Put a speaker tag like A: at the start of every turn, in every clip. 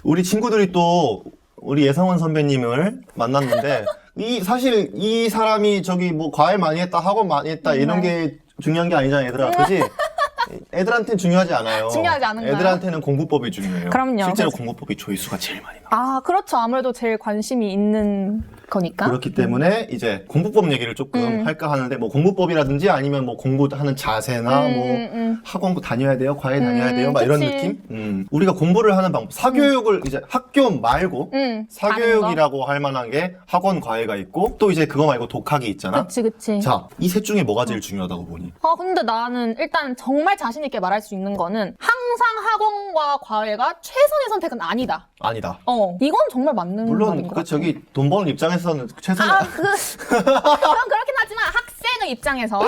A: 우리 친구들이 또 우리 예상원 선배님을 만났는데 사실 이 사람이 저기 뭐 과외 많이 했다, 학원 많이 했다 이런 게 중요한 게 아니잖아, 얘들아. 그지? 애들한테는 중요하지 않아요.
B: 중요하지 않은가요?
A: 애들한테는 공부법이 중요해요.
B: 그럼요.
A: 실제로
B: 그래서-
A: 공부법이 조회수가 제일 많이 나와요.
B: 아, 그렇죠. 아무래도 제일 관심이 있는 거니까.
A: 그렇기 때문에 이제 공부법 얘기를 조금 할까 하는데 뭐 공부법이라든지 아니면 뭐 공부하는 자세나 뭐 학원 다녀야 돼요, 과외 다녀야 돼요, 막 이런
B: 그치.
A: 느낌. 우리가 공부를 하는 방법, 사교육을 이제 학교 말고 사교육이라고 할 만한 게 학원 과외가 있고 또 이제 그거 말고 독학이 있잖아.
B: 그치.
A: 자, 이 셋 중에 뭐가 제일 중요하다고 보니?
B: 근데 나는 일단 정말 자신 있게 말할 수 있는 거는 항상 학원과 과외가 최선의 선택은 아니다.
A: 아니다.
B: 이건 정말 맞는
A: 물론
B: 말인 것 같아.
A: 저기 돈 버는 입장에서는 최선의
B: 그건 그렇긴 하지만 학생 입장에서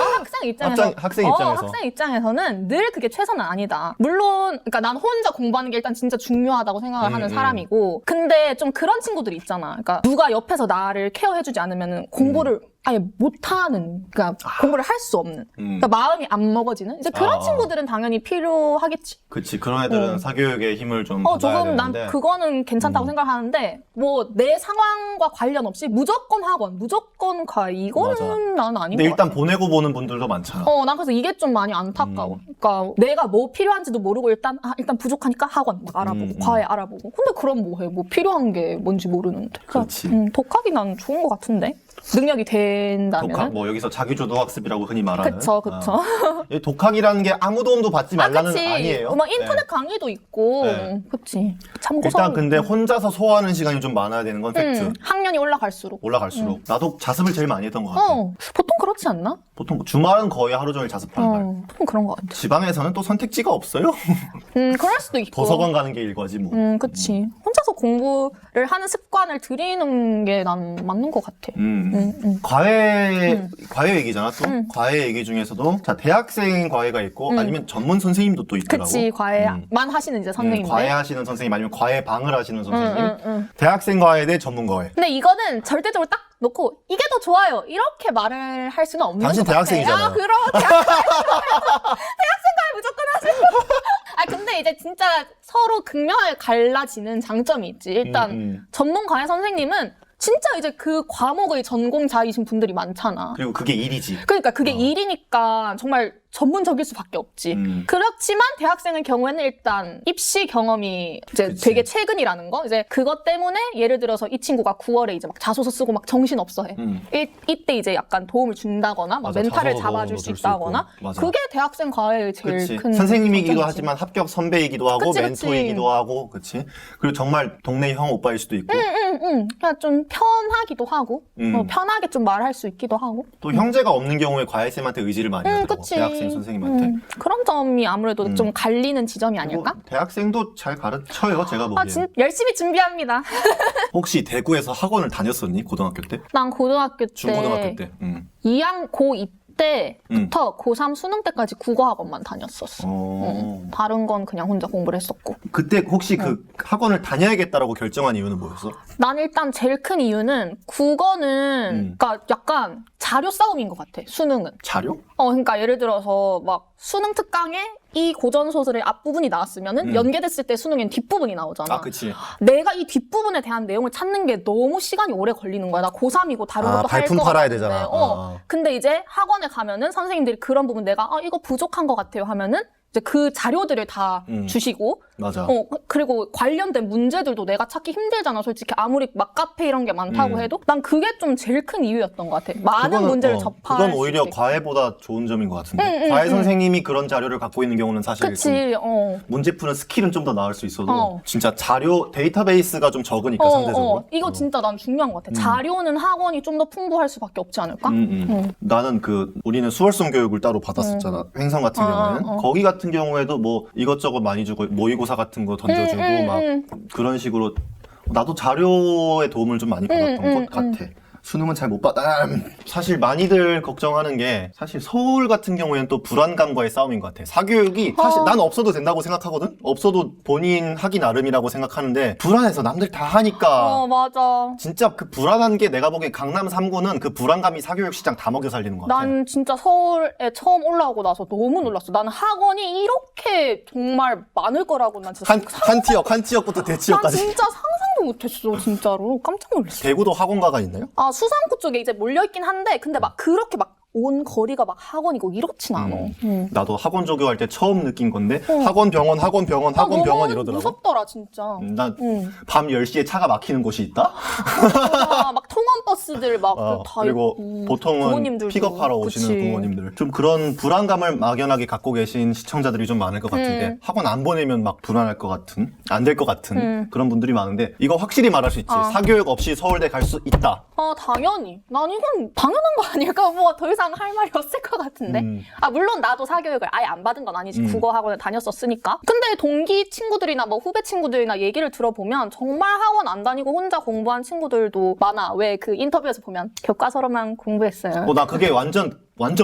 B: 학생 입장에서는 늘 그게 최선은 아니다. 물론 그러니까 난 혼자 공부하는 게 일단 진짜 중요하다고 생각을 하는 사람이고, 근데 좀 그런 친구들이 있잖아. 그러니까 누가 옆에서 나를 케어해주지 않으면 공부를 아예 못하는, 그러니까 공부를 할 수 없는, 그러니까 마음이 안 먹어지는 이제 그런 친구들은 당연히 필요하겠지.
A: 그치, 그런 애들은 사교육의 힘을 좀 받아야
B: 조금 난
A: 되는데
B: 그거는 괜찮다고 생각하는데 뭐 내 상황과 관련 없이 무조건 학원, 무조건 과외 이거는 나는 아닌
A: 근데
B: 것
A: 일단
B: 같아.
A: 보내고 보는 분들도 많잖아.
B: 난 그래서 이게 좀 많이 안타까워. 그러니까 내가 뭐 필요한지도 모르고 일단 부족하니까 학원 막 알아보고 과외 알아보고. 근데 그럼 뭐 해? 뭐 필요한 게 뭔지 모르는데.
A: 그렇지.
B: 독학이 난 좋은 것 같은데. 능력이 된다면.
A: 독학, 뭐 여기서 자기주도 학습이라고 흔히 말하는.
B: 그쵸.
A: 이 독학이라는 게 아무 도움도 받지 말라는
B: 그치.
A: 아니에요.
B: 막 인터넷 강의도 있고.
A: 네.
B: 그치. 참고서.
A: 일단 근데 혼자서 소화하는 시간이 좀 많아야 되는 건 팩트.
B: 학년이 올라갈수록.
A: 나도 자습을 제일 많이 했던 것 같아.
B: 보통 그렇지 않나?
A: 보통 주말은 거의 하루 종일 자습하는 날.
B: 보통 그런 것 같아.
A: 지방에서는 또 선택지가 없어요.
B: 그럴 수도 있고.
A: 도서관 가는 게 일과지 뭐.
B: 그치. 혼자서 공부를 하는 습관을 들이는 게 난 맞는 것 같아.
A: 과외 얘기잖아 또. 과외 얘기 중에서도 자 대학생 과외가 있고 아니면 전문 선생님도 또 있더라고.
B: 그치. 과외만 하시는 이제 선생님들.
A: 과외하시는 선생님 아니면 과외방을 하시는 선생님. 대학생 과외 대 전문 과외.
B: 근데 이거는 절대적으로 딱 놓고 이게 더 좋아요 이렇게 말을 할 수는 없는
A: 당신
B: 것 같아.
A: 대학생이잖아요.
B: 그럼 대학생 과외 무조건 하지. 근데 이제 진짜 서로 극명하게 갈라지는 장점이 있지. 일단 전문 과외 선생님은 진짜 이제 그 과목의 전공자이신 분들이 많잖아.
A: 그리고 그게 일이지.
B: 그러니까 그게 일이니까 정말 전문적일 수밖에 없지. 그렇지만 대학생의 경우에는 일단 입시 경험이 이제
A: 그치.
B: 되게 최근이라는 거. 이제 그것 때문에 예를 들어서 이 친구가 9월에 이제 막 자소서 쓰고 막 정신 없어 해. 이때 이제 약간 도움을 준다거나 막
A: 맞아,
B: 멘탈을
A: 자소서
B: 잡아줄
A: 도움도
B: 수
A: 줄 수
B: 있다거나.
A: 있고. 맞아.
B: 그게 대학생 과외의 제일
A: 그치.
B: 큰
A: 선생님이기도
B: 장점이지.
A: 하지만 합격 선배이기도 하고
B: 그치,
A: 멘토이기도 하고, 그치? 그리고 정말 동네 형 오빠일 수도 있고,
B: 그냥 좀 편하기도 하고, 편하게 좀 말할 수 있기도 하고.
A: 또 형제가 없는 경우에 과외쌤한테 의지를 많이 하더라고.
B: 그치.
A: 대학생 선생님한테.
B: 그런 점이 아무래도 좀 갈리는 지점이 아닐까?
A: 그리고 대학생도 잘 가르쳐요, 제가 보기엔.
B: 열심히 준비합니다.
A: 혹시 대구에서 학원을 다녔었니? 고등학교 때?
B: 난 고등학교 때,
A: 중고등학교 때.
B: 2학 고2 때부터 고3 수능 때까지 국어학원만 다녔었어. 다른 건 그냥 혼자 공부를 했었고.
A: 그때 혹시 그 학원을 다녀야겠다라고 결정한 이유는 뭐였어?
B: 난 일단 제일 큰 이유는 국어는 그러니까 약간 자료 싸움인 것 같아. 수능은.
A: 자료?
B: 그러니까 예를 들어서 막 수능 특강에 이 고전 소설의 앞부분이 나왔으면은 연계됐을 때 수능엔 뒷부분이 나오잖아.
A: 아, 그치.
B: 내가 이 뒷부분에 대한 내용을 찾는 게 너무 시간이 오래 걸리는 거야. 나 고3이고 다른 것도 할
A: 발품
B: 거
A: 팔아야
B: 같은데.
A: 되잖아.
B: 근데 이제 학원에 가면은 선생님들이 그런 부분 내가 이거 부족한 것 같아요 하면은 이제 그 자료들을 다 주시고
A: 맞아.
B: 그리고 관련된 문제들도 내가 찾기 힘들잖아. 솔직히 아무리 막 카페 이런 게 많다고 해도 난 그게 좀 제일 큰 이유였던 것 같아. 많은 문제를 접할
A: 그건
B: 수
A: 오히려
B: 있게.
A: 과외보다 좋은 점인 것 같은데. 과외 선생님이 그런 자료를 갖고 있는 경우는 사실
B: 그치.
A: 문제 푸는 스킬은 좀 더 나을 수 있어도 진짜 자료 데이터베이스가 좀 적으니까 상대적으로.
B: 이거 진짜 난 중요한 것 같아. 자료는 학원이 좀 더 풍부할 수밖에 없지 않을까?
A: 나는 우리는 수월성 교육을 따로 받았었잖아. 횡성 같은 경우에는. 거기 같은 경우에도 뭐 이것저것 많이 주고 모의고사 같은 거 던져주고 막 그런 식으로 나도 자료의 도움을 좀 많이 받았던 것 같아. 수능은 잘 못 받아. 사실 많이들 걱정하는 게 사실 서울 같은 경우에는 또 불안감과의 싸움인 것 같아. 사교육이 사실 난 없어도 된다고 생각하거든. 없어도 본인 하기 나름이라고 생각하는데 불안해서 남들 다 하니까.
B: 맞아.
A: 진짜 그 불안한 게 내가 보기엔 강남 3구는 그 불안감이 사교육 시장 다 먹여 살리는 것 같아.
B: 난 진짜 서울에 처음 올라오고 나서 너무 놀랐어. 나는 학원이 이렇게 정말 많을 거라고 난 진짜
A: 한 지역부터
B: 난
A: 대지역까지.
B: 진짜 상상도 못했어. 진짜로 깜짝 놀랐어.
A: 대구도 학원가가 있나요?
B: 아, 수산구 쪽에 이제 몰려있긴 한데, 근데 막 그렇게 막 온 거리가 막 학원이고 이렇진 않아.
A: 나도 학원 조교할 때 처음 느낀 건데 학원 병원
B: 너무
A: 이러더라고.
B: 무섭더라, 진짜.
A: 난 밤 10시에 차가 막히는 곳이 있다?
B: 막 통원버스들 막 다
A: 그리고
B: 있고,
A: 보통은
B: 부모님들도.
A: 픽업하러 오시는
B: 그치.
A: 부모님들. 좀 그런 불안감을 막연하게 갖고 계신 시청자들이 좀 많을 것 같은데 학원 안 보내면 막 불안할 것 같은, 안 될 것 같은 그런 분들이 많은데 이거 확실히 말할 수 있지. 사교육 없이 서울대 갈 수 있다.
B: 당연히. 난 이건 당연한 거 아닐까? 뭐 더 이상 할 말이 없을 것 같은데. 물론 나도 사교육을 아예 안 받은 건 아니지. 국어 학원을 다녔었으니까. 근데 동기 친구들이나 뭐 후배 친구들이나 얘기를 들어보면 정말 학원 안 다니고 혼자 공부한 친구들도 많아. 왜 그 인터뷰에서 보면 교과서로만 공부했어요.
A: 나 그게 완전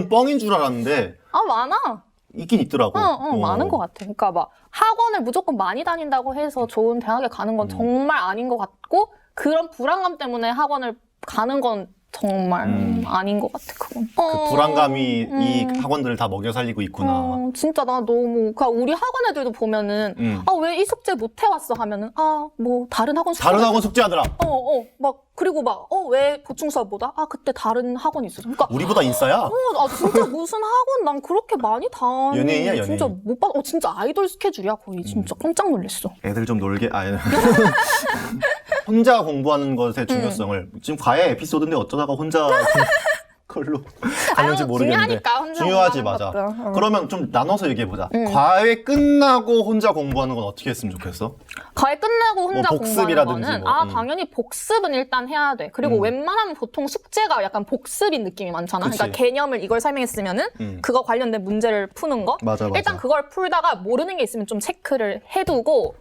A: 뻥인 줄 알았는데
B: 많아.
A: 있긴 있더라고.
B: 많은 것 같아. 그러니까 막 학원을 무조건 많이 다닌다고 해서 좋은 대학에 가는 건 정말 아닌 것 같고 그런 불안감 때문에 학원을 가는 건 정말 아닌 것 같아, 그건.
A: 그 불안감이 이 학원들을 다 먹여 살리고 있구나.
B: 진짜 나 너무, 그러니까 우리 학원 애들도 보면은, 왜 이 숙제 못 해왔어 하면은, 뭐, 다른 학원 숙제.
A: 다른 학원 숙제하더라.
B: 그리고 막, 왜 보충 수업보다? 그때 다른 학원이 있어. 그러니까.
A: 우리보다 인싸야?
B: 진짜 무슨 학원 난 그렇게 많이 다니.
A: 연예인이야, 연예인.
B: 진짜 못 봐. 진짜 아이돌 스케줄이야, 거의. 진짜 깜짝 놀랐어.
A: 애들 좀 놀게, 혼자 공부하는 것의 중요성을 지금 과외 에피소드인데 어쩌다가 혼자 걸로 가는지 모르겠는데
B: 중요하니까, 혼자
A: 중요하지
B: 공부하는
A: 맞아.
B: 것도.
A: 그러면 좀 나눠서 얘기해보자. 과외 끝나고 혼자 공부하는 건 어떻게 했으면 좋겠어?
B: 과외 끝나고 혼자
A: 뭐 복습이라든지
B: 공부하는 거는
A: 뭐,
B: 당연히 복습은 일단 해야 돼. 그리고 웬만하면 보통 숙제가 약간 복습인 느낌이 많잖아.
A: 그치.
B: 그러니까 개념을 이걸 설명했으면은 그거 관련된 문제를 푸는 거.
A: 맞아.
B: 일단 그걸 풀다가 모르는 게 있으면 좀 체크를 해두고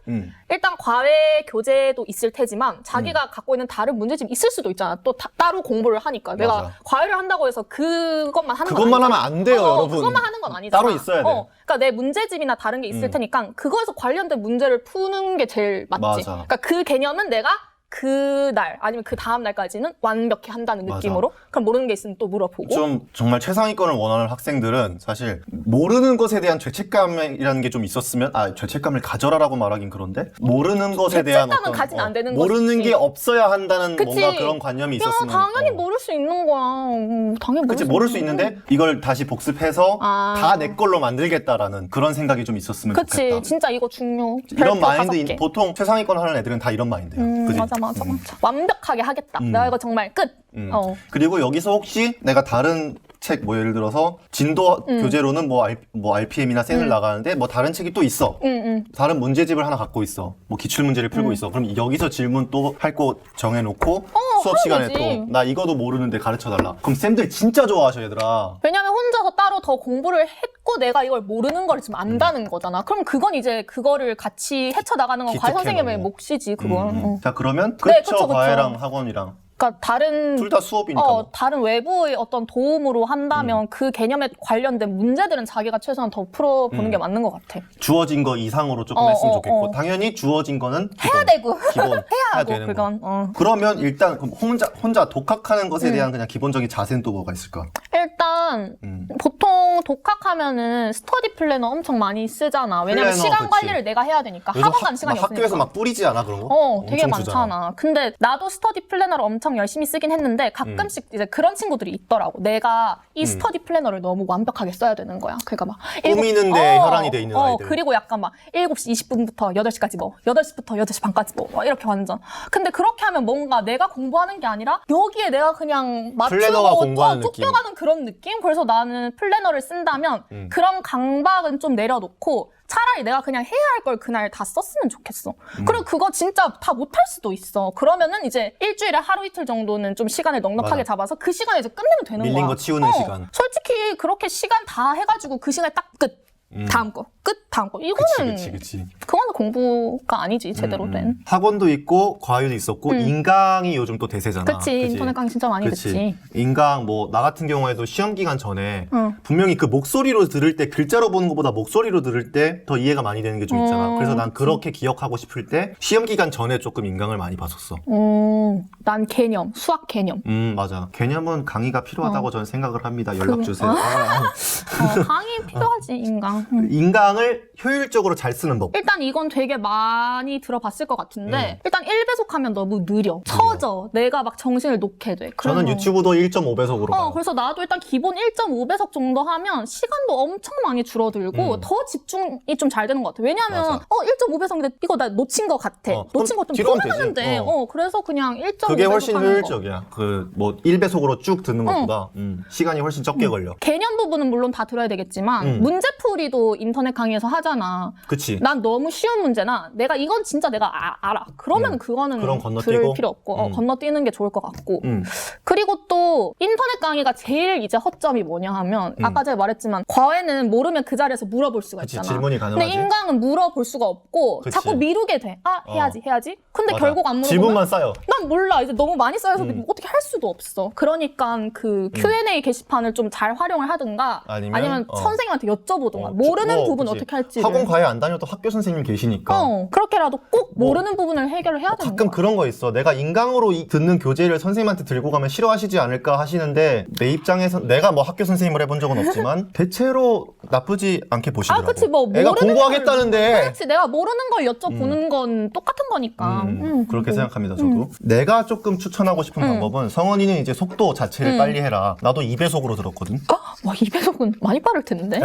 B: 일단 과외 교재도 있을 테지만 자기가 갖고 있는 다른 문제집이 있을 수도 있잖아. 또 따로 공부를 하니까. 내가
A: 맞아.
B: 과외를 한다고 해서 그것만 하는 건
A: 그것만
B: 아니잖아.
A: 하면 안 돼요, 여러분.
B: 그것만 하는 건 아니잖아.
A: 따로 있어야 돼.
B: 그러니까 내 문제집이나 다른 게 있을 테니까 그거에서 관련된 문제를 푸는 게 제일 맞지.
A: 맞아.
B: 그러니까 그 개념은 내가 그날 아니면 그 다음 날까지는 완벽히 한다는
A: 맞아.
B: 느낌으로 그럼 모르는 게 있으면 또 물어보고
A: 좀 정말 최상위권을 원하는 학생들은 사실 모르는 것에 대한 죄책감이라는 게 좀 있었으면 죄책감을 가져라라고 말하긴 그런데 모르는 것에 대한
B: 죄책감은 가지면 안 되는
A: 모르는
B: 것이지.
A: 게 없어야 한다는
B: 그치.
A: 뭔가 그런 관념이 있었으면
B: 당연히 모를 수 있는 거야. 당연히
A: 그치 모를 수 있는데 이걸 다시 복습해서 다 내 걸로 만들겠다라는 그런 생각이 좀 있었으면
B: 그치.
A: 좋겠다.
B: 진짜 이거 중요.
A: 이런
B: 별표
A: 마인드
B: 5개.
A: 보통 최상위권 하는 애들은 다 이런 마인드야. 그치?
B: 맞아. 완벽하게 하겠다. 내가 이거 정말 끝.
A: 그리고 여기서 혹시 내가 다른 책 뭐 예를 들어서 진도 교재로는 뭐 RPM이나 센을 나가는데 뭐 다른 책이 또 있어. 다른 문제집을 하나 갖고 있어. 뭐 기출 문제를 풀고 있어. 그럼 여기서 질문 또 할 거 정해놓고 수업 시간에
B: 되지.
A: 또 나 이거도 모르는데 가르쳐달라. 그럼 쌤들 진짜 좋아하셔 얘들아.
B: 왜냐면 혼자서 따로 더 공부를 했고 내가 이걸 모르는 걸 지금 안다는 거잖아. 그럼 그건 이제 그거를 같이 헤쳐나가는 건 과외
A: 기특해,
B: 선생님의
A: 너무.
B: 몫이지 그건.
A: 자 그러면
B: 네,
A: 그쵸
B: 그쵸.
A: 과외랑 학원이랑
B: 그러니까 다른
A: 둘 다 수업이니까 뭐.
B: 다른 외부의 어떤 도움으로 한다면 그 개념에 관련된 문제들은 자기가 최소한 더 풀어보는 게 맞는 것 같아.
A: 주어진 거 이상으로 조금 했으면 좋겠고 당연히 주어진 거는
B: 해야 되고
A: 기본
B: 해야 하고
A: 되는
B: 그건.
A: 거. 그러면 일단 그럼 혼자 독학하는 것에 대한 그냥 기본적인 자세는 또 뭐가 있을까?
B: 일단 보통 독학하면은 스터디 플래너 엄청 많이 쓰잖아. 왜냐면
A: 플래너,
B: 시간
A: 그치.
B: 관리를 내가 해야 되니까
A: 요즘
B: 학원 간 시간이
A: 막
B: 없으니까.
A: 학교에서 막 뿌리지 않아 그런 거?
B: 되게
A: 엄청 주잖아.
B: 많잖아. 근데 나도 스터디 플래너를 엄청 열심히 쓰긴 했는데 가끔씩 이제 그런 친구들이 있더라고. 내가 이 스터디 플래너를 너무 완벽하게 써야 되는 거야. 그러니까 막
A: 꾸미는데 혈안이 돼 있는 아이들.
B: 그리고 약간 막 7시 20분부터 8시까지 뭐 8시부터 8시 반까지 뭐 이렇게 완전. 근데 그렇게 하면 뭔가 내가 공부하는 게 아니라 여기에 내가 그냥
A: 플래너가
B: 맞추고
A: 공부하는 느낌.
B: 쫓겨가는 그런 느낌? 그래서 나는 플래너를 쓴다면 그런 강박은 좀 내려놓고 차라리 내가 그냥 해야 할 걸 그날 다 썼으면 좋겠어. 그리고 그거 진짜 다 못할 수도 있어. 그러면은 이제 일주일에 하루 이틀 정도는 좀 시간을 넉넉하게
A: 맞아.
B: 잡아서 그 시간에 이제 끝내면 되는
A: 밀린
B: 거야.
A: 거 치우는 시간.
B: 솔직히 그렇게 시간 다 해가지고 그 시간에 딱 끝. 다음 거. 끝 단거 이거는
A: 그치.
B: 그거는 공부가 아니지 제대로 된.
A: 학원도 있고 과외도 있었고 인강이 요즘 또 대세잖아.
B: 그치 인터넷 강의 진짜 많이 듣지.
A: 인강 뭐 나 같은 경우에도 시험 기간 전에
B: 응.
A: 분명히 그 목소리로 들을 때 글자로 보는 것보다 목소리로 들을 때 더 이해가 많이 되는 게 좀 있잖아. 그래서 난 그렇게 기억하고 싶을 때 시험 기간 전에 조금 인강을 많이 봤었어.
B: 난 개념, 수학 개념.
A: 맞아. 개념은 강의가 필요하다고 저는 생각을 합니다. 연락 주세요.
B: 강의 필요하지 인강.
A: 인강을 효율적으로 잘 쓰는 법.
B: 일단 이건 되게 많이 들어봤을 것 같은데 일단 1배속하면 너무 느려. 처져. 내가 막 정신을 놓게 돼.
A: 저는
B: 그래서-
A: 유튜브도 1.5배속으로 봐요.
B: 그래서 나도 일단 기본 1.5배속 정도 하면 시간도 엄청 많이 줄어들고 더 집중이 좀 잘 되는 것 같아. 왜냐면
A: 맞아.
B: 1.5배속인데 이거 나 놓친 것 같아. 놓친 것 좀
A: 뒤로 하면
B: 풀어내면
A: 되지.
B: 돼. 그래서 그냥 1.5배속
A: 그게 훨씬
B: 하는 거.
A: 효율적이야. 그 뭐 1배속으로 쭉 듣는 것보다 시간이 훨씬 적게 걸려.
B: 개념 부분은 물론 다 들어야 되겠지만 문제풀이도 인터넷 강의에서 하잖아.
A: 그치?
B: 난 너무 쉬운 문제나 내가 이건 진짜 내가 알아. 그러면 그거는
A: 그럼 건너뛰고?
B: 들을 필요 없고 건너뛰는 게 좋을 것 같고.
A: 음.
B: 그리고 또 인터넷 강의가 제일 이제 허점이 뭐냐 하면 아까 제가 말했지만 과외는 모르면 그 자리에서 물어볼 수가
A: 그치,
B: 있잖아.
A: 질문이 가능하지.
B: 근데 인강은 물어볼 수가 없고
A: 그치.
B: 자꾸 미루게 돼. 해야지. 근데
A: 맞아.
B: 결국 안 물어보면
A: 질문만 쌓여.
B: 난 몰라. 이제 너무 많이 쌓여서 어떻게 할 수도 없어. 그러니까 그 Q&A 게시판을 좀 잘 활용을 하든가 아니면 선생님한테 여쭤보든가 모르는 부분
A: 그치.
B: 어떻게 할지.
A: 학원 과외 안 다녀도 학교 선생님 계시니까.
B: 그렇게라도 꼭 모르는 부분을 해결을 해야 되는
A: 가끔
B: 거야.
A: 그런 거 있어. 내가 인강으로 듣는 교재를 선생님한테 들고 가면 싫어하시지 않을까 하시는데 내 입장에서 내가 뭐 학교 선생님을 해본 적은 없지만 대체로 나쁘지 않게 보시더라고.
B: 그치, 뭐
A: 애가
B: 모르는
A: 공부하겠다는데
B: 그렇지. 내가 모르는 걸 여쭤보는 건 똑같은 거니까.
A: 그렇게 생각합니다, 저도. 내가 조금 추천하고 싶은 방법은 성원이는 이제 속도 자체를 빨리 해라. 나도 2배속으로 들었거든.
B: 와, 2배속은 많이 빠를 텐데.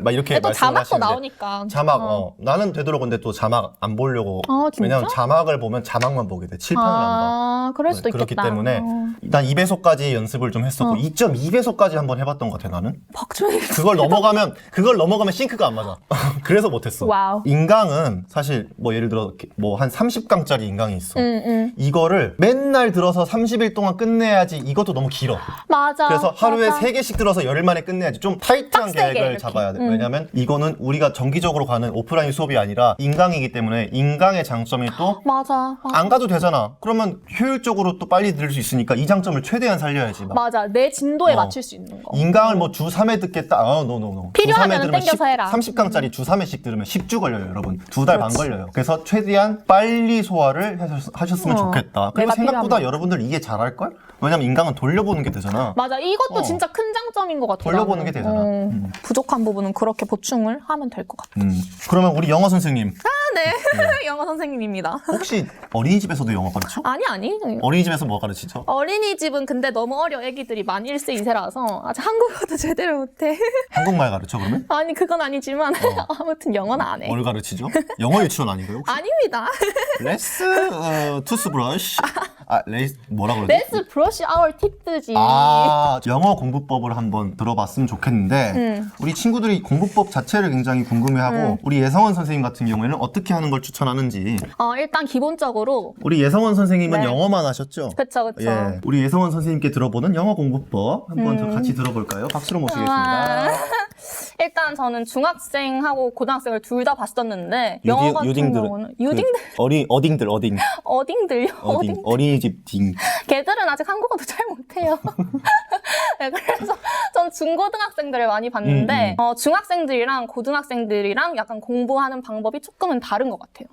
A: 막 이렇게
B: 또
A: 말씀을
B: 자막도
A: 하시는데
B: 나오니까.
A: 자막, 나는 되도록인데 또 자막 안 보려고.
B: 진짜?
A: 왜냐면 자막을 보면 자막만 보게 돼. 칠판을 안 봐.
B: 그럴 수도
A: 그렇기
B: 있겠다.
A: 때문에 난 2배속까지 연습을 좀 했었고 2.2배속까지 한번 해봤던 것 같아 나는.
B: 박준희
A: 그걸 넘어가면 싱크가 안 맞아. 그래서 못했어.
B: 와우.
A: 인강은 사실 뭐 예를 들어 뭐 한 30강짜리 인강이 있어. 이거를 맨날 들어서 30일 동안 끝내야지. 이것도 너무 길어.
B: 맞아.
A: 그래서 하루에
B: 맞아.
A: 3개씩 들어서 열흘 만에 끝내야지. 좀 타이트한
B: 빡세게
A: 계획을
B: 이렇게.
A: 잡아야 돼. 왜냐면 이거는 우리가 정기적으로 가는 오프라인 수업이 아니라 인강이기 때문에 인강의 장점이 또
B: 맞아.
A: 안 가도 되잖아. 그러면 효율적으로 또 빨리 들을 수 있으니까 이 장점을 최대한 살려야지. 막.
B: 맞아. 내 진도에 맞출 수 있는 거.
A: 인강을 뭐 주 3회 듣겠다. 노.
B: 필요하면 땡겨서 해라.
A: 30강짜리 주 3회씩 들으면 10주 걸려요, 여러분. 2달 반 걸려요. 그래서 최대한 빨리 소화를 하셨으면 좋겠다. 그리고
B: 내가
A: 생각보다
B: 필요하면.
A: 여러분들 이게 잘할걸? 왜냐면 인강은 돌려보는 게 되잖아.
B: 맞아. 이것도 진짜 큰 장점인 것 같아.
A: 돌려보는
B: 나는.
A: 게 되잖아.
B: 부족한 부분은 그렇게 보충을 하면 될 것 같아.
A: 그러면 우리 영어 선생님
B: 네. 영어 선생님입니다.
A: 혹시 어린이집에서도 영어 가르쳐?
B: 아니.
A: 어린이집에서 뭐 가르치죠?
B: 어린이집은 근데 너무 어려. 애기들이 만 1세, 2세라서 아직 한국어도 제대로 못해.
A: 한국말 가르쳐 그러면?
B: 아니 그건 아니지만 아무튼 영어는 안 해.
A: 뭘 가르치죠? 영어 유치원 아닌가요? 혹시?
B: 아닙니다.
A: 레스 투스브러쉬 뭐라 그러지?
B: Let's brush our teeth지.
A: 영어 공부법을 한번 들어봤으면 좋겠는데 우리 친구들이 공부법 자체를 굉장히 궁금해하고 우리 예성원 선생님 같은 경우에는 어떻게 하는 걸 추천하는지.
B: 일단 기본적으로
A: 우리 예성원 선생님은
B: 네.
A: 영어만 하셨죠?
B: 그쵸.
A: 예, 우리 예성원 선생님께 들어보는 영어 공부법 한번 더 같이 들어볼까요? 박수로 모시겠습니다.
B: 일단 저는 중학생하고 고등학생을 둘 다 봤었는데 영어 같은 경우는 유딩들 어딩들요?
A: 어린이집 딩.
B: 걔들은 아직 한국어도 잘 못해요. 네, 그래서 전 중고등학생들을 많이 봤는데 중학생들이랑 고등학생들이랑 약간 공부하는 방법이 조금은 다른 것 같아요.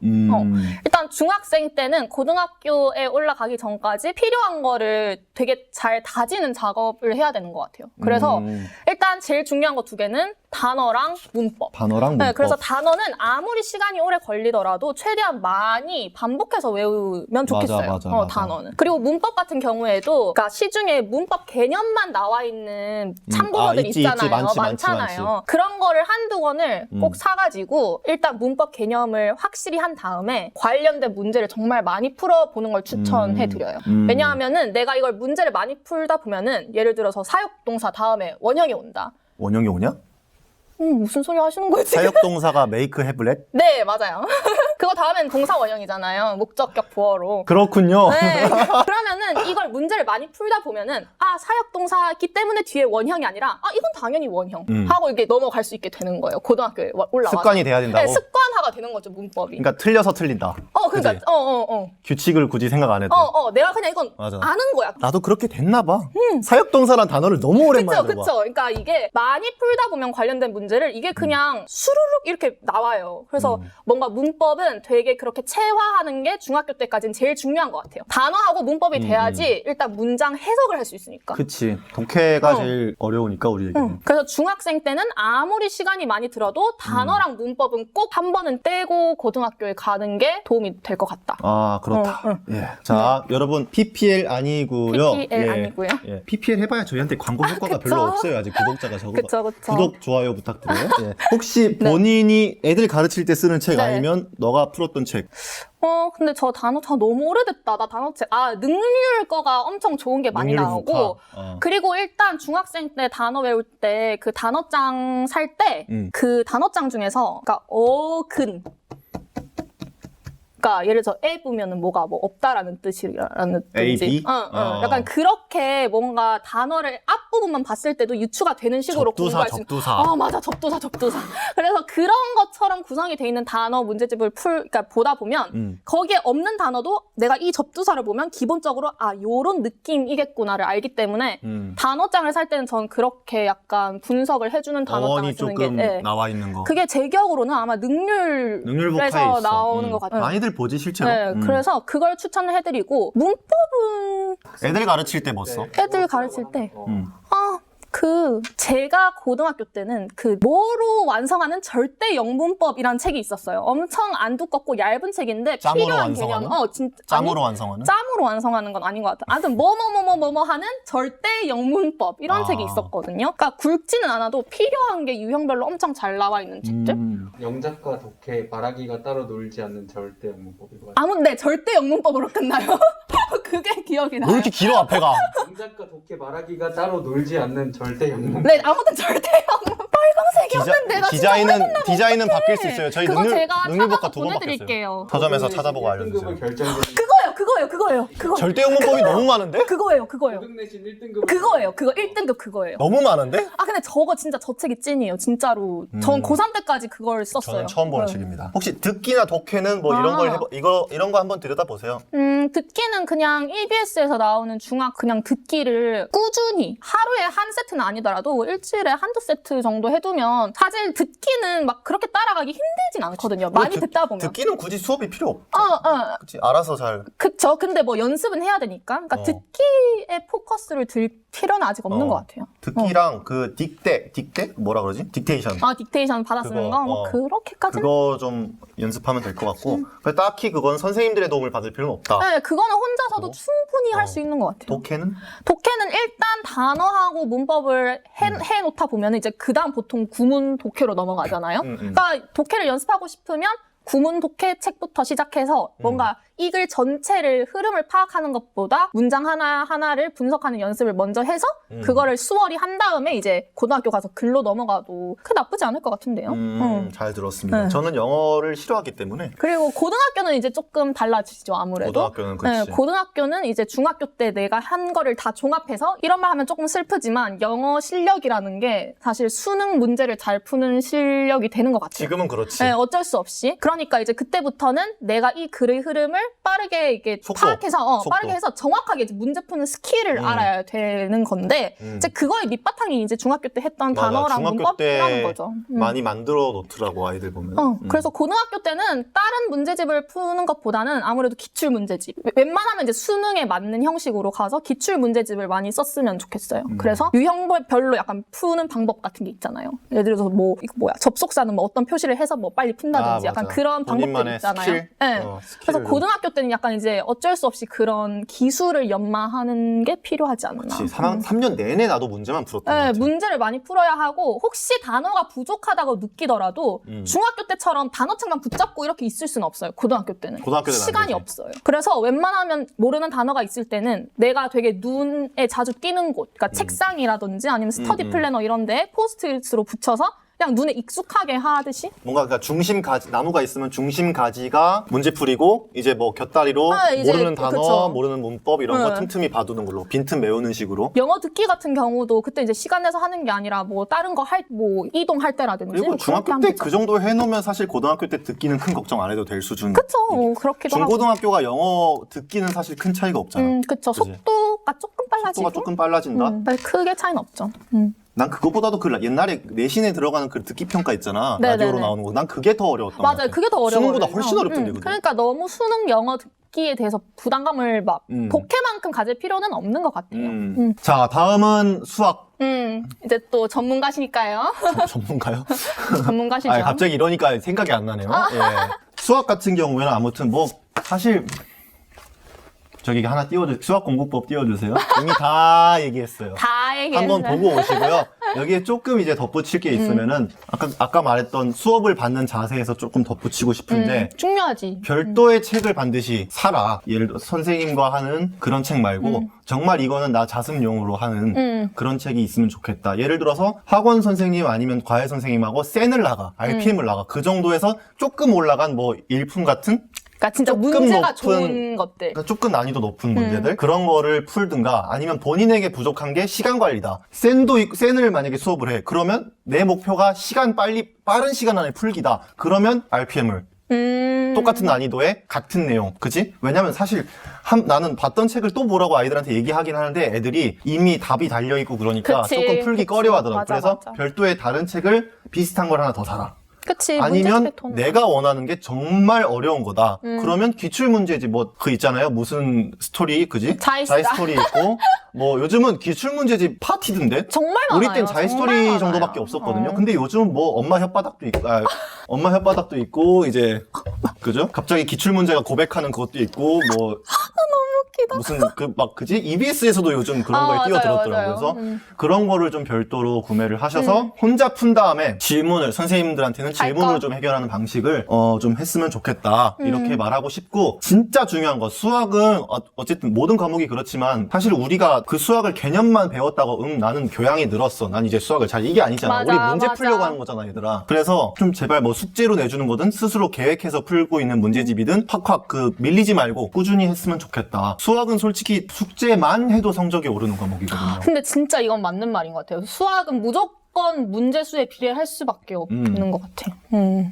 B: 일단 중학생 때는 고등학교에 올라가기 전까지 필요한 거를 되게 잘 다지는 작업을 해야 되는 것 같아요. 그래서 일단 제일 중요한 거 두 개는 단어랑 문법.
A: 문법.
B: 그래서 단어는 아무리 시간이 오래 걸리더라도 최대한 많이 반복해서 외우면 좋겠어요.
A: 맞아.
B: 단어는. 그리고 문법 같은 경우에도 그러니까 시중에 문법 개념만 나와 있는 참고서들
A: 있지,
B: 있잖아요.
A: 많지.
B: 그런 거를 한두 권을 꼭 사가지고 일단 문법 개념을 확실히 한 다음에 관련된 문제를 정말 많이 풀어보는 걸 추천해드려요. 왜냐하면은 내가 이걸 문제를 많이 풀다 보면은 예를 들어서 사역동사 다음에 원형이 온다.
A: 원형이 오냐?
B: 무슨 소리 하시는 거지?
A: 사역동사가 make, have, let?
B: 네, 맞아요. 그거 다음엔 동사 원형이잖아요. 목적격 보어로.
A: 그렇군요.
B: 네. 그러면은 이걸 문제를 많이 풀다 보면은 사역동사기 때문에 뒤에 원형이 아니라 이건 당연히 원형 하고 이게 넘어갈 수 있게 되는 거예요. 고등학교에 올라와서.
A: 습관이 돼야 된다고?
B: 네, 습관화가 되는 거죠, 문법이.
A: 그러니까 틀려서 틀린다.
B: 그러니까
A: 그치? 규칙을 굳이 생각 안 해도.
B: 내가 그냥 이건
A: 맞아.
B: 아는 거야.
A: 나도 그렇게 됐나 봐. 사역동사란 단어를 너무 오랜만에
B: 그쵸,
A: 들어봐.
B: 그쵸. 그러니까 이게 많이 풀다 보면 관련된 문제를 이게 그냥 수르륵 이렇게 나와요. 그래서 뭔가 문법은 되게 그렇게 체화하는 게 중학교 때까지는 제일 중요한 것 같아요. 단어하고 문법이 돼야지 일단 문장 해석을 할 수 있으니까.
A: 그치. 독해가 제일 어려우니까 우리에게는.
B: 그래서 중학생 때는 아무리 시간이 많이 들어도 단어랑 문법은 꼭 한 번은 떼고 고등학교에 가는 게 도움이 될 것 같다.
A: 아, 그렇다. 예. 자, 여러분, PPL 아니고요.
B: PPL 아니고요.
A: 예. PPL 해봐야 저희한테 광고 효과가
B: 그쵸.
A: 별로 없어요. 아직 구독자가 적어서.
B: 그쵸.
A: 구독, 좋아요 부탁드려요. 예. 혹시 본인이 애들 가르칠 때 쓰는 책
B: 네.
A: 아니면 너가 풀었던 책?
B: 근데 저 단어 너무 오래됐다. 나 단어책. 능률 거가 엄청 좋은 게 많이
A: 능률
B: 나오고.
A: 국화.
B: 그리고 일단 중학생 때 단어 외울 때 그 단어장 살 때 그 단어장 중에서 그러니까 어근 그러니까 예를 들어 에 보면은 뭐가 없다라는 뜻이라는
A: A,
B: 뜻이지.
A: B?
B: 약간 그렇게 뭔가 단어를 앞부분만 봤을 때도 유추가 되는 식으로 공부할 수 있는.
A: 접두사.
B: 맞아. 접두사. 그래서 그런 것처럼 구성이 돼 있는 단어 문제집을 그러니까 보다 보면 거기에 없는 단어도 내가 이 접두사를 보면 기본적으로 요런 느낌이겠구나를 알기 때문에 단어장을 살 때는 전 그렇게 약간 분석을 해주는 단어장을
A: 어원이
B: 쓰는
A: 조금
B: 게
A: 나와 있는 거.
B: 그게 제 기억으로는 아마
A: 능률 복화에
B: 능률에서
A: 있어.
B: 나오는 것 같아요.
A: 많이들 보지 실제로.
B: 네, 그래서 그걸 추천을 해드리고 문법은
A: 애들 가르칠 때 뭐 써?
B: 애들 가르칠 때 제가 고등학교 때는 뭐로 완성하는 절대 영문법이라는 책이 있었어요. 엄청 안 두껍고 얇은 책인데
A: 짬으로
B: 필요한 개념.
A: 완성하는?
B: 진짜
A: 짬으로 완성하는?
B: 짬으로 완성하는 건 아닌 것 같아요. 아무튼 뭐뭐 하는 절대 영문법 이런 책이 있었거든요. 그러니까 굵지는 않아도 필요한 게 유형별로 엄청 잘 나와 있는 책들.
C: 영작과 독해 말하기가 따로 놀지 않는 절대 영문법이고
B: 네, 절대 영문법으로 끝나요. 그게 기억이 나요.
A: 왜 이렇게 길어 앞에가?
C: 영작과 독해 말하기가 따로 놀지 않는 절대 영문법.
B: 네, 아무튼 절대 영문 빨강색이었는데 나 진짜
A: 디자인은 바뀔 수 있어요. 저희
B: 그거 제가
A: 능률법과
B: 찾아서
A: 2번 바뀌었어요.
B: 보내드릴게요.
A: 서점에서 찾아보고 알려주세요.
B: 그거예요.
A: 절대 영문법이 너무 많은데?
B: 그거예요.
C: 고등 내신 1등급.
B: 그거 1등급 그거예요.
A: 너무 많은데?
B: 근데 저거 진짜 저 책이 찐이에요. 진짜로. 전 고3 때까지 그걸 썼어요.
A: 저는 처음 보는 책입니다. 혹시 듣기나 독해는 이런 걸 이런 거 한번 들여다 보세요.
B: 듣기는 그냥 EBS에서 나오는 그냥 듣기를 꾸준히 하루에 한 세트는 아니더라도 일주일에 한두 세트 정도 해두면 사실 듣기는 막 그렇게 따라가기 힘들진 않거든요. 많이 듣다 보면.
A: 듣기는 굳이 수업이 필요 없죠. 그치? 알아서 잘.
B: 그쵸. 근데 연습은 해야 되니까. 그러니까 듣기에 포커스를 들 필요는 아직 없는 것 같아요.
A: 듣기랑 딕테? 뭐라 그러지? 딕테이션.
B: 딕테이션 받아 쓰는 거? 그렇게까지는?
A: 그거 좀 연습하면 될 것 같고. 딱히 그건 선생님들의 도움을 받을 필요는 없다.
B: 네, 그거는 혼자서도 충분히 할 수 있는 것 같아요.
A: 독해는?
B: 독해는 일단 단어하고 문법을 해놓다 보면 이제 그 다음 보통 구문 독해로 넘어가잖아요. 그러니까 독해를 연습하고 싶으면 구문 독해 책부터 시작해서 뭔가 이 글 전체를 흐름을 파악하는 것보다 문장 하나하나를 분석하는 연습을 먼저 해서 그거를 수월히 한 다음에 이제 고등학교 가서 글로 넘어가도 그게 나쁘지 않을 것 같은데요.
A: 잘 들었습니다.
B: 네.
A: 저는 영어를 싫어하기 때문에.
B: 그리고 고등학교는 이제 조금 달라지죠, 아무래도.
A: 고등학교는 그렇지.
B: 고등학교는 이제 중학교 때 내가 한 거를 다 종합해서 이런 말 하면 조금 슬프지만 영어 실력이라는 게 사실 수능 문제를 잘 푸는 실력이 되는 것 같아요.
A: 지금은 그렇지.
B: 네, 어쩔 수 없이. 그러니까 이제 그때부터는 내가 이 글의 흐름을 빠르게 이게
A: 속도.
B: 파악해서 빠르게 해서 정확하게 이제 문제 푸는 스킬을 알아야 되는 건데 이제 그거의 밑바탕이 이제 중학교 때 했던
A: 맞아.
B: 단어랑
A: 중학교
B: 문법이라는
A: 때
B: 거죠.
A: 많이 만들어 놓더라고 아이들 보면.
B: 그래서 고등학교 때는 다른 문제집을 푸는 것보다는 아무래도 기출 문제집. 웬만하면 이제 수능에 맞는 형식으로 가서 기출 문제집을 많이 썼으면 좋겠어요. 그래서 유형별로 약간 푸는 방법 같은 게 있잖아요. 예를 들어서 접속사는 어떤 표시를 해서 빨리 푼다든지 약간
A: 맞아.
B: 그런 방법들이 있잖아요.
A: 스킬?
B: 네. 그래서
A: 스킬을.
B: 고등학교 때는 약간 이제 어쩔 수 없이 그런 기술을 연마하는 게 필요하지 않나.
A: 그치. 3년 내내 나도 문제만 풀었던 것
B: 네,
A: 같아.
B: 문제를 많이 풀어야 하고 혹시 단어가 부족하다고 느끼더라도 중학교 때처럼 단어책만 붙잡고 이렇게 있을 수는 없어요. 고등학교 때는.
A: 고등학교 때는 안
B: 시간이
A: 되지.
B: 없어요. 그래서 웬만하면 모르는 단어가 있을 때는 내가 되게 눈에 자주 띄는 곳, 그러니까 책상이라든지 아니면 스터디 플래너 이런 데 포스트잇으로 붙여서 그냥 눈에 익숙하게 하듯이.
A: 뭔가 그러니까 중심 가지 나무가 있으면 중심 가지가 문제풀이고 이제 뭐 곁다리로
B: 이제
A: 모르는 단어,
B: 그쵸.
A: 모르는 문법 이런 거
B: 응.
A: 틈틈이 봐두는 걸로 빈틈 메우는 식으로.
B: 영어 듣기 같은 경우도 그때 이제 시간 내서 하는 게 아니라 뭐 다른 거 뭐 이동할 때라든지.
A: 그리고
B: 뭐 그렇게
A: 중학교
B: 하면
A: 때
B: 되죠.
A: 그 정도 해놓으면 사실 고등학교 때 듣기는 큰 걱정 안 해도 될 수준.
B: 그쵸. 그렇기도 하고.
A: 중고등학교가 영어 듣기는 사실 큰 차이가 없잖아.
B: 그쵸.
A: 그치?
B: 속도가 조금 빨라지고.
A: 속도가 조금 빨라진다.
B: 크게 차이는 없죠.
A: 난 그것보다도 그 옛날에 내신에 들어가는 그 듣기 평가 있잖아.
B: 네네네.
A: 라디오로 나오는 거. 난 그게 더 어려웠던 것 같아.
B: 맞아요. 그게 더 어려워요.
A: 수능보다 훨씬 어렵던데 그거.
B: 그러니까 너무 수능 영어 듣기에 대해서 부담감을 막 독해만큼 가질 필요는 없는 것 같아요.
A: 자, 다음은 수학.
B: 이제 또 전문가시니까요.
A: 전문가요?
B: 전문가시죠.
A: 아, 갑자기 이러니까 생각이 안 나네요. 예. 수학 같은 경우에는 아무튼 뭐 사실 저기 하나 띄워주 수학 공부법 띄워주세요. 이미 다 얘기했어요.
B: 다 얘기했어요.
A: 한번 보고 오시고요. 여기에 조금 이제 덧붙일 게 있으면은 아까 말했던 수업을 받는 자세에서 조금 덧붙이고 싶은데
B: 중요하지.
A: 별도의 책을 반드시 사라. 예를 들어 선생님과 하는 그런 책 말고 정말 이거는 나 자습용으로 하는 그런 책이 있으면 좋겠다. 예를 들어서 학원 선생님 아니면 과외 선생님하고 센을 나가, RPM을 나가. 그 정도에서 조금 올라간 뭐 일품 같은
B: 그러니까 진짜
A: 조금
B: 문제가
A: 높은-
B: 좋은 것들.
A: 그러니까 조금 난이도 높은 문제들 그런 거를 풀든가 아니면 본인에게 부족한 게 시간 관리다. 센을 만약에 수업을 해. 그러면 내 목표가 빠른 시간 안에 풀기다. 그러면 RPM을 똑같은 난이도에 같은 내용. 그지? 왜냐면 사실 나는 봤던 책을 또 보라고 아이들한테 얘기하긴 하는데 애들이 이미 답이 달려있고 그러니까
B: 그치,
A: 조금 풀기
B: 그치.
A: 꺼려하더라고.
B: 맞아,
A: 그래서
B: 맞아.
A: 별도의 다른 책을 비슷한 걸 하나 더 사라.
B: 그치.
A: 아니면
B: 문제집에 돈
A: 내가 원하는 게 정말 어려운 거다. 그러면 기출 문제지 뭐 그 있잖아요. 무슨 스토리 그지?
B: 자이
A: 스토리 있고 뭐 요즘은 기출 문제집 파티던데.
B: 정말 많아요.
A: 우리 땐 자이
B: 정말
A: 스토리
B: 많아요.
A: 정도밖에 없었거든요. 근데 요즘 뭐 엄마 혓바닥도 있고 엄마 혓바닥도 있고 이제 그죠? 갑자기 기출 문제가 고백하는 그것도 있고 뭐 무슨 그지? EBS에서도 요즘 그런 거에
B: 맞아요,
A: 뛰어들었더라고요.
B: 맞아요.
A: 그래서 그런 거를 좀 별도로 구매를 하셔서 혼자 푼 다음에 선생님들한테는 질문을 좀 해결하는 방식을 좀 했으면 좋겠다. 이렇게 말하고 싶고 진짜 중요한 거 수학은 어쨌든 모든 과목이 그렇지만 사실 우리가 그 수학을 개념만 배웠다고 나는 교양이 늘었어. 난 이제 수학을 잘 이게 아니잖아.
B: 맞아,
A: 우리 문제
B: 맞아.
A: 풀려고 하는 거잖아, 얘들아. 그래서 좀 제발 뭐 숙제로 내주는 거든 스스로 계획해서 풀고 있는 문제집이든 확확 밀리지 말고 꾸준히 했으면 좋겠다. 수학은 솔직히 숙제만 해도 성적이 오르는 과목이거든요.
B: 근데 진짜 이건 맞는 말인 것 같아요. 수학은 무조건 문제수에 비례할 수밖에 없는 것 같아요.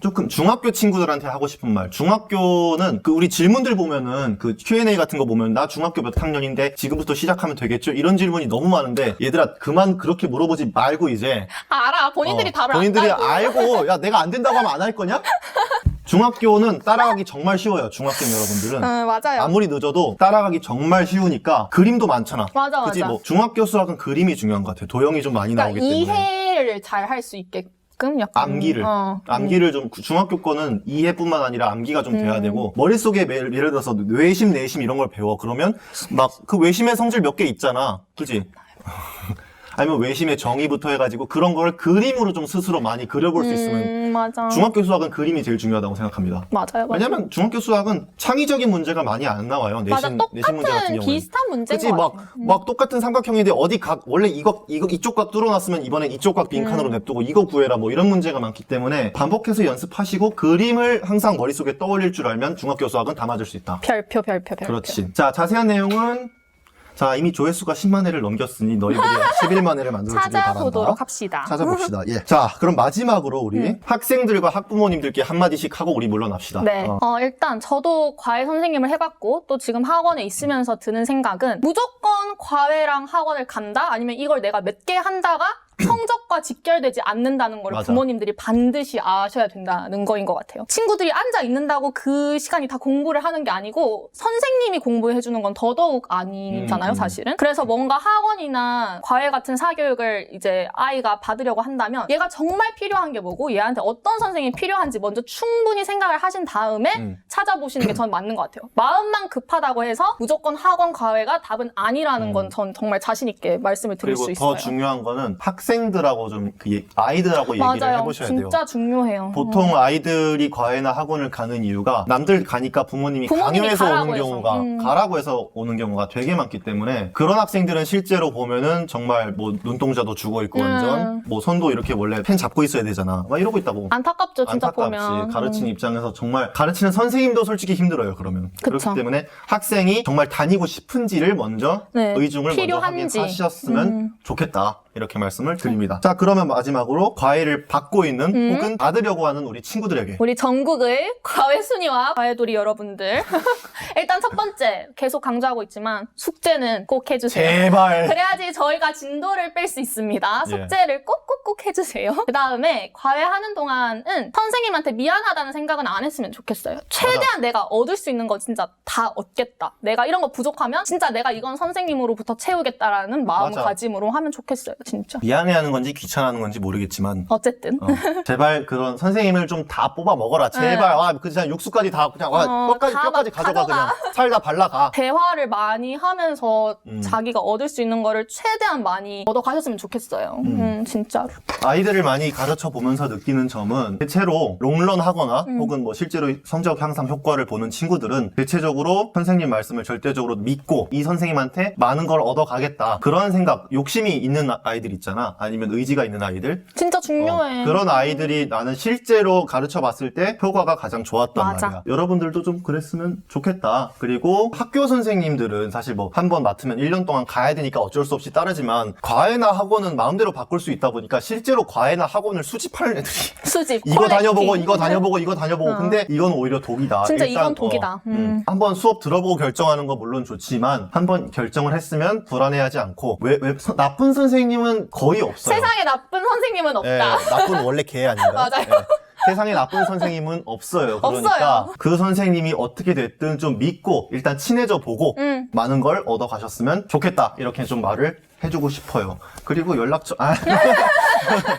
A: 조금 중학교 친구들한테 하고 싶은 말. 중학교는 우리 질문들 보면은 그 Q&A 같은 거 보면 나 중학교 몇 학년인데 지금부터 시작하면 되겠죠? 이런 질문이 너무 많은데 얘들아 그만 그렇게 물어보지 말고 이제
B: 알아. 본인들이 답을
A: 본인들이
B: 안다고.
A: 알고 야 내가 안 된다고 하면 안 할 거냐? 중학교는 따라가기 정말 쉬워요. 중학생 여러분들은.
B: 맞아요.
A: 아무리 늦어도 따라가기 정말 쉬우니까 그림도 많잖아.
B: 맞아,
A: 그치?
B: 맞아.
A: 뭐 중학교 수학은 그림이 중요한 것 같아. 도형이 좀 많이
B: 그러니까
A: 나오기 때문에.
B: 이해를 잘 할 수 있게끔 약간
A: 암기를 좀 중학교 거는 이해뿐만 아니라 암기가 좀 돼야 되고 머릿속에 예를 들어서 외심 내심 이런 걸 배워. 그러면 막 그 외심의 성질 몇 개 있잖아. 그치? 아니면 외심의 정의부터 해가지고 그런 걸 그림으로 좀 스스로 많이 그려볼 수 있으면
B: 맞아.
A: 중학교 수학은 그림이 제일 중요하다고 생각합니다.
B: 맞아요.
A: 왜냐면 중학교 수학은 창의적인 문제가 많이 안 나와요.
B: 맞아.
A: 내신 문제 같은
B: 똑같은
A: 경우는.
B: 비슷한 문제인
A: 그치?
B: 것 같아요.
A: 막 똑같은 삼각형인데 어디 원래 이쪽 각 뚫어놨으면 이번엔 이쪽 각 빈칸으로 냅두고 이거 구해라 뭐 이런 문제가 많기 때문에 반복해서 연습하시고 그림을 항상 머릿속에 떠올릴 줄 알면 중학교 수학은 다 맞을 수 있다.
B: 별표.
A: 그렇지. 자, 자세한 내용은 자, 이미 조회수가 10만 회를 넘겼으니 너희들이 11만 회를 만들어주길 바란다.
B: 찾아보도록 합시다.
A: 찾아봅시다. 예. 자, 그럼 마지막으로 우리 학생들과 학부모님들께 한마디씩 하고 우리 물러납시다.
B: 네. 일단 저도 과외 선생님을 해봤고 또 지금 학원에 있으면서 드는 생각은 무조건 과외랑 학원을 간다? 아니면 이걸 내가 몇 개 한다가 성적과 직결되지 않는다는 걸
A: 맞아.
B: 부모님들이 반드시 아셔야 된다는 거인 것 같아요. 친구들이 앉아 있는다고 그 시간이 다 공부를 하는 게 아니고 선생님이 공부해주는 건 더더욱 아니잖아요, 사실은. 그래서 뭔가 학원이나 과외 같은 사교육을 이제 아이가 받으려고 한다면 얘가 정말 필요한 게 뭐고 얘한테 어떤 선생님이 필요한지 먼저 충분히 생각을 하신 다음에 찾아보시는 게 전 맞는 것 같아요. 마음만 급하다고 해서 무조건 학원, 과외가 답은 아니라는 건 전 정말 자신 있게 말씀을 드릴 수
A: 그리고
B: 있어요.
A: 더 중요한 거는 학생들하고 좀 아이들하고 얘기를
B: 맞아요.
A: 해보셔야 돼요.
B: 진짜 중요해요.
A: 보통 아이들이 과외나 학원을 가는 이유가 남들 가니까 부모님이 강요해서
B: 가라고
A: 오는
B: 해서.
A: 경우가 가라고 해서 오는 경우가 되게 많기 때문에 그런 학생들은 실제로 보면은 정말 뭐 눈동자도 죽어 있고 완전 뭐 손도 이렇게 원래 펜 잡고 있어야 되잖아 막 이러고 있다고.
B: 안타깝죠, 진짜
A: 안타깝지.
B: 보면.
A: 가르치는 입장에서 정말 가르치는 선생님도 솔직히 힘들어요. 그러면
B: 그쵸.
A: 그렇기 때문에 학생이 정말 다니고 싶은지를 먼저
B: 네,
A: 의중을 먼저
B: 필요한지.
A: 확인하셨으면 좋겠다. 이렇게 말씀을 드립니다. 자, 그러면 마지막으로 과외를 받고 있는 혹은 받으려고 하는 우리 친구들에게
B: 우리 전국의 과외 순위와 과외돌이 여러분들. 일단 첫 번째, 계속 강조하고 있지만 숙제는 꼭 해주세요.
A: 제발
B: 그래야지 저희가 진도를 뺄 수 있습니다.
A: 예.
B: 숙제를 꼭꼭꼭 해주세요. 그 다음에 과외하는 동안은 선생님한테 미안하다는 생각은 안 했으면 좋겠어요. 최대한 내가 얻을 수 있는 거 진짜 다 얻겠다. 내가 이런 거 부족하면 진짜 내가 이건 선생님으로부터 채우겠다라는 마음가짐으로 하면 좋겠어요. 진짜.
A: 미안해하는 건지 귀찮아하는 건지 모르겠지만
B: 어쨌든.
A: 제발 그런 선생님을 좀 다 뽑아 먹어라. 제발. 와, 그 진짜 육수까지 다 그냥 뼈까지
B: 다
A: 뼈까지 가져가 그냥 살 다 발라가.
B: 대화를 많이 하면서 자기가 얻을 수 있는 거를 최대한 많이 얻어가셨으면 좋겠어요. 진짜로.
A: 아이들을 많이 가르쳐 보면서 느끼는 점은 대체로 롱런 하거나 혹은 뭐 실제로 성적 향상 효과를 보는 친구들은 대체적으로 선생님 말씀을 절대적으로 믿고 이 선생님한테 많은 걸 얻어가겠다. 그런 생각, 욕심이 있는 아이들 있잖아. 아니면 의지가 있는 아이들.
B: 진짜 중요해.
A: 그런 아이들이 나는 실제로 가르쳐 봤을 때 효과가 가장 좋았단
B: 맞아.
A: 말이야. 여러분들도 좀 그랬으면 좋겠다. 그리고 학교 선생님들은 사실 뭐 한 번 맡으면 1년 동안 가야 되니까 어쩔 수 없이 따르지만 과외나 학원은 마음대로 바꿀 수 있다 보니까 실제로 과외나 학원을 수집하는 애들이
B: 수집.
A: 이거
B: 퀄렉팅.
A: 다녀보고 이거 다녀보고 이거 다녀보고 근데 이건 오히려 독이다.
B: 진짜
A: 일단,
B: 이건 독이다.
A: 한번 수업 들어보고 결정하는 건 물론 좋지만 한번 결정을 했으면 불안해하지 않고 왜 나쁜 선생님은 거의 없어요.
B: 세상에 나쁜 선생님은 없다.
A: 예, 나쁜 원래 개 아닌가요?
B: 맞아요.
A: 예. 세상에 나쁜 선생님은 없어요. 그러니까
B: 없어요.
A: 그 선생님이 어떻게 됐든 좀 믿고 일단 친해져 보고 많은 걸 얻어가셨으면 좋겠다. 이렇게 좀 말을 해주고 싶어요. 그리고 연락처